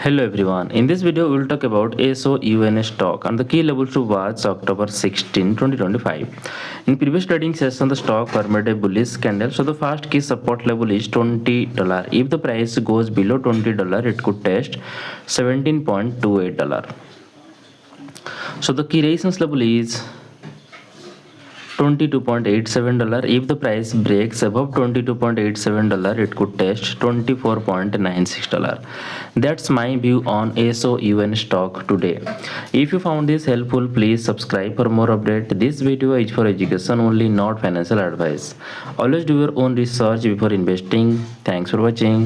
Hello everyone. In this video, we will talk about SOUN stock and the key levels to watch October 16, 2025. In previous trading session, the stock formed a bullish candle. So the first key support level is $20. If the price goes below $20, it could test $17.28. So the key resistance level is $22.87. If the price breaks above $22.87, it could test $24.96. That's my view on SOUN stock today. If you found this helpful, please subscribe for more update. This video is for education only, not financial advice. Always do your own research before investing. Thanks for watching.